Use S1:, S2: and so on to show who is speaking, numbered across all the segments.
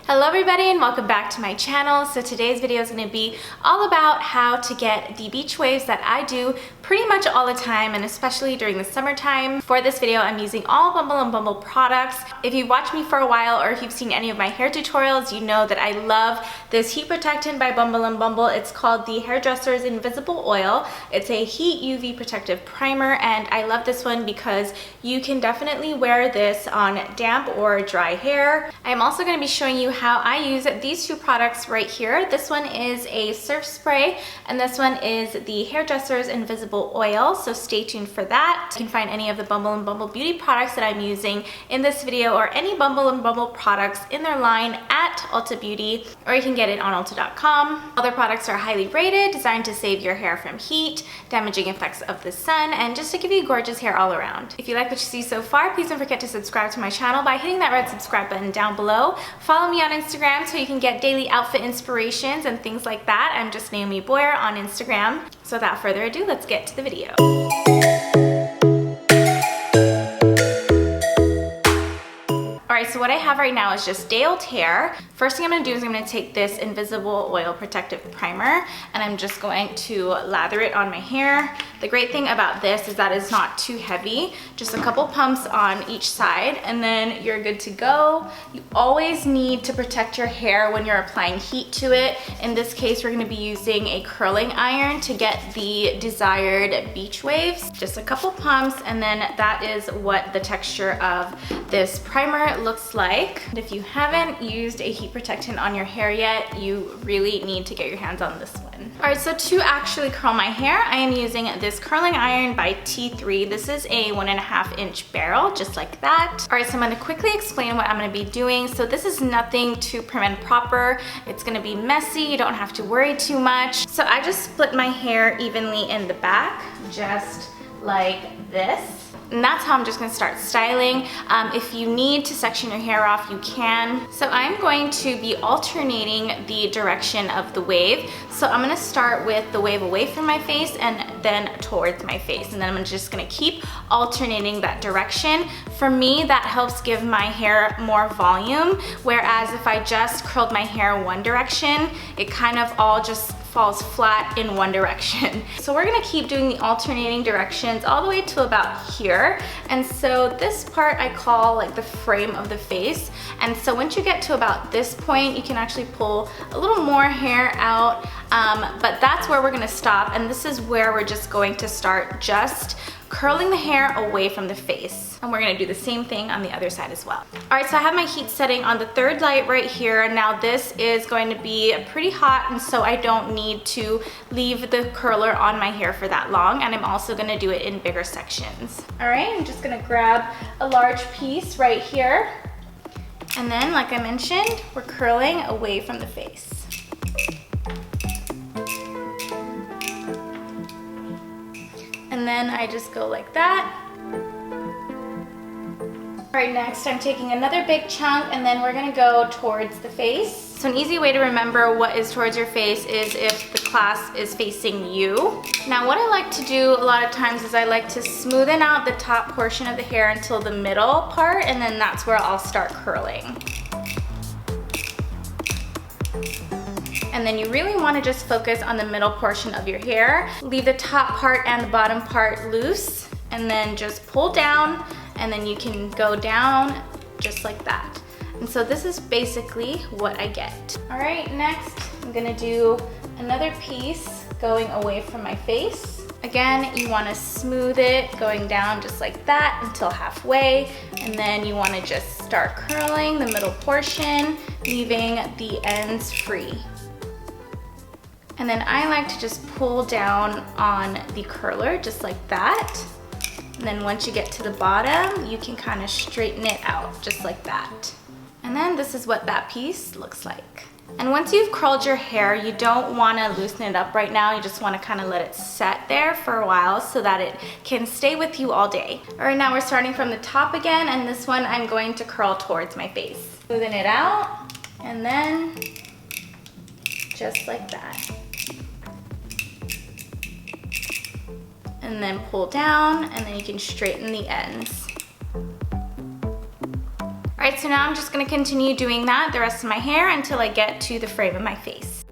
S1: Hello everybody and welcome back to my channel. So today's video is going to be all about how to get the beach waves that I do pretty much all the time, and especially during the summertime. For this video I'm using all Bumble and Bumble products. If you've watched me for a while or if you've seen any of my hair tutorials, you know that I love this heat protectant by Bumble and Bumble. It's called the Hairdresser's Invisible Oil. It's a heat UV protective primer, and I love this one because you can definitely wear this on damp or dry hair. I'm also going to be showing you how I use these two products right here. This one is a surf spray and this one is the Hairdresser's Invisible Oil, so stay tuned for that. You can find any of the Bumble and Bumble beauty products that I'm using in this video, or any Bumble and Bumble products in their line at Ulta Beauty, or you can get it on Ulta.com. All their products are highly rated, designed to save your hair from heat, damaging effects of the sun, and just to give you gorgeous hair all around. If you like what you see so far, please don't forget to subscribe to my channel by hitting that red subscribe button down below. Follow me on Instagram so you can get daily outfit inspirations and things like that. I'm just Naomi Boyer on Instagram. So without further ado, let's get to the video. Alright, so what I have right now is just day old hair. First thing I'm going to do is I'm going to take this Invisible Oil Protective Primer and I'm just going to lather it on my hair. The great thing about this is that it's not too heavy, just a couple pumps on each side and then you're good to go. You always need to protect your hair when you're applying heat to it. In this case, we're going to be using a curling iron to get the desired beach waves. Just a couple pumps, and then that is what the texture of this primer looks like. And if you haven't used a heat protectant on your hair yet, you really need to get your hands on this one. Alright, so to actually curl my hair, I am using this curling iron by T3. This is a 1.5 inch barrel, just like that. Alright, so I'm going to quickly explain what I'm going to be doing. So this is nothing too prim and proper. It's going to be messy. You don't have to worry too much. So I just split my hair evenly in the back, just like this. And that's how I'm just gonna start styling. If you need to section your hair off, you can. So I'm going to be alternating the direction of the wave. So I'm gonna start with the wave away from my face and then towards my face. And then I'm just gonna keep alternating that direction. For me, that helps give my hair more volume. Whereas if I just curled my hair one direction, it kind of all just falls flat in one direction. So we're gonna keep doing the alternating directions all the way to about here. And so this part I call like the frame of the face. And so once you get to about this point, you can actually pull a little more hair out, but that's where we're gonna stop. And this is where we're just going to start just curling the hair away from the face. And we're gonna do the same thing on the other side as well. All right, so I have my heat setting on the third light right here. Now this is going to be pretty hot, and so I don't need to leave the curler on my hair for that long. And I'm also gonna do it in bigger sections. All right, I'm just gonna grab a large piece right here. And then, like I mentioned, we're curling away from the face. And then I just go like that. All right, next I'm taking another big chunk and then we're gonna go towards the face. So an easy way to remember what is towards your face is if the class is facing you. Now what I like to do a lot of times is I like to smoothen out the top portion of the hair until the middle part, and then that's where I'll start curling. And then you really want to just focus on the middle portion of your hair. Leave the top part and the bottom part loose, and then just pull down, and then you can go down just like that. And so this is basically what I get. All right, next I'm gonna do another piece going away from my face. Again, you want to smooth it going down just like that until halfway, and then you want to just start curling the middle portion, leaving the ends free. And then I like to just pull down on the curler just like that. And then once you get to the bottom, you can kind of straighten it out just like that. And then this is what that piece looks like. And once you've curled your hair, you don't want to loosen it up right now. You just want to kind of let it set there for a while so that it can stay with you all day. All right, now we're starting from the top again, and this one I'm going to curl towards my face. Smoothen it out, and then just like that. And then pull down, and then you can straighten the ends. Alright, so now I'm just gonna continue doing that the rest of my hair until I get to the frame of my face.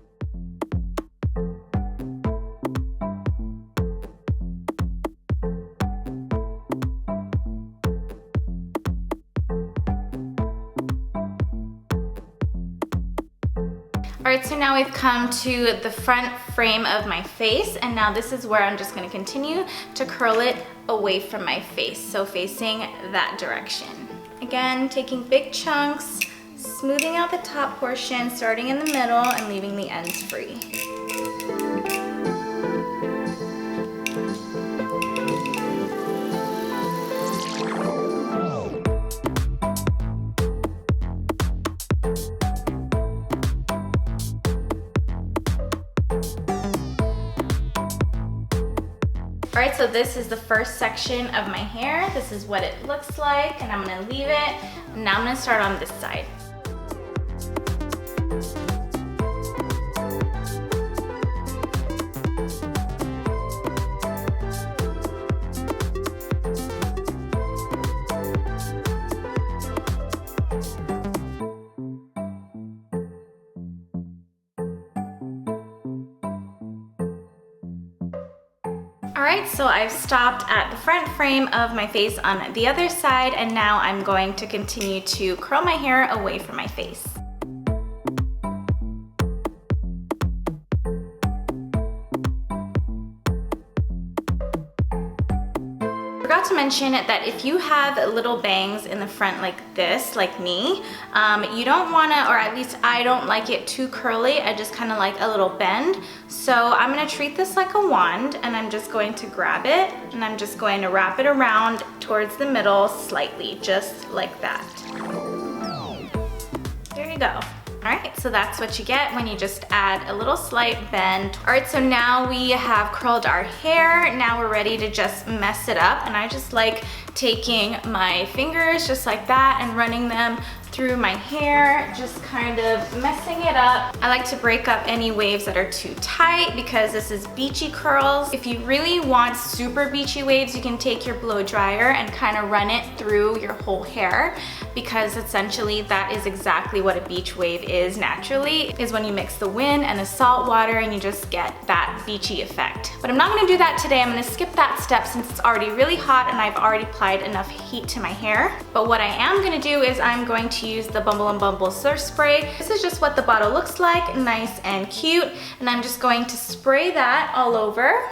S1: Alright, so now we've come to the front frame of my face, and now this is where I'm just going to continue to curl it away from my face, so facing that direction. Again, taking big chunks, smoothing out the top portion, starting in the middle and leaving the ends free. Alright, so this is the first section of my hair. This is what it looks like, and I'm gonna leave it. And now I'm gonna start on this side. Alright, so I've stopped at the front frame of my face on the other side, and now I'm going to continue to curl my hair away from my face. Forgot to mention that if you have little bangs in the front like this, like me, you don't wanna, or at least I don't like it too curly. I just kind of like a little bend. So I'm gonna treat this like a wand, and I'm just going to grab it, and I'm just going to wrap it around towards the middle slightly, just like that. There you go. Alright, so that's what you get when you just add a little slight bend. Alright, so now we have curled our hair. Now we're ready to just mess it up, and I just like taking my fingers just like that and running them through my hair, just kind of messing it up. I like to break up any waves that are too tight because this is beachy curls. If you really want super beachy waves, you can take your blow dryer and kind of run it through your whole hair, because essentially that is exactly what a beach wave is naturally, is when you mix the wind and the salt water and you just get that beachy effect. But I'm not gonna do that today. I'm gonna skip that step since it's already really hot and I've already applied enough heat to my hair. But what I am gonna do is I'm going to use the Bumble and Bumble surf spray. This is just what the bottle looks like, nice and cute, and I'm just going to spray that all over.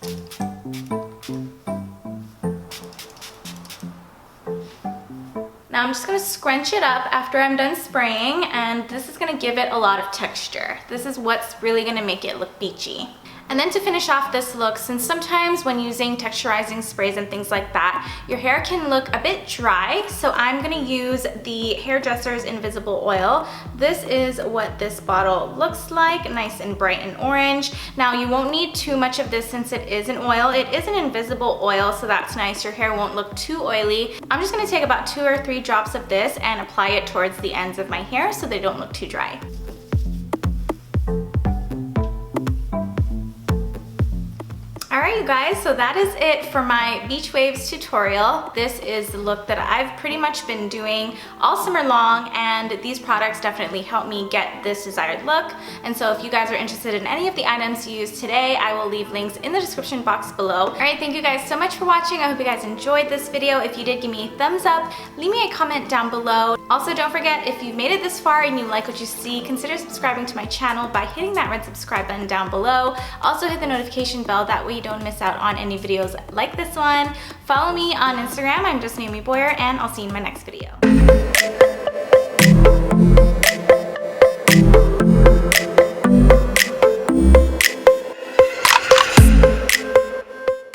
S1: Now I'm just gonna scrunch it up after I'm done spraying, and this is gonna give it a lot of texture. This is what's really gonna make it look beachy. And then to finish off this look, since sometimes when using texturizing sprays and things like that, your hair can look a bit dry, so I'm gonna use the Hairdresser's Invisible Oil. This is what this bottle looks like, nice and bright and orange. Now you won't need too much of this since it is an oil. It is an invisible oil, so that's nice. Your hair won't look too oily. I'm just gonna take about 2 or 3 drops of this and apply it towards the ends of my hair so they don't look too dry. Alright you guys, so that is it for my beach waves tutorial. This is the look that I've pretty much been doing all summer long, and these products definitely help me get this desired look. And so if you guys are interested in any of the items used today, I will leave links in the description box below. Alright, thank you guys so much for watching. I hope you guys enjoyed this video. If you did, give me a thumbs up, leave me a comment down below. Also, don't forget, if you've made it this far and you like what you see, consider subscribing to my channel by hitting that red subscribe button down below. Also hit the notification bell, that way you don't miss out on any videos like this one. Follow me on Instagram, I'm just Naomi Boyer, and I'll see you in my next video.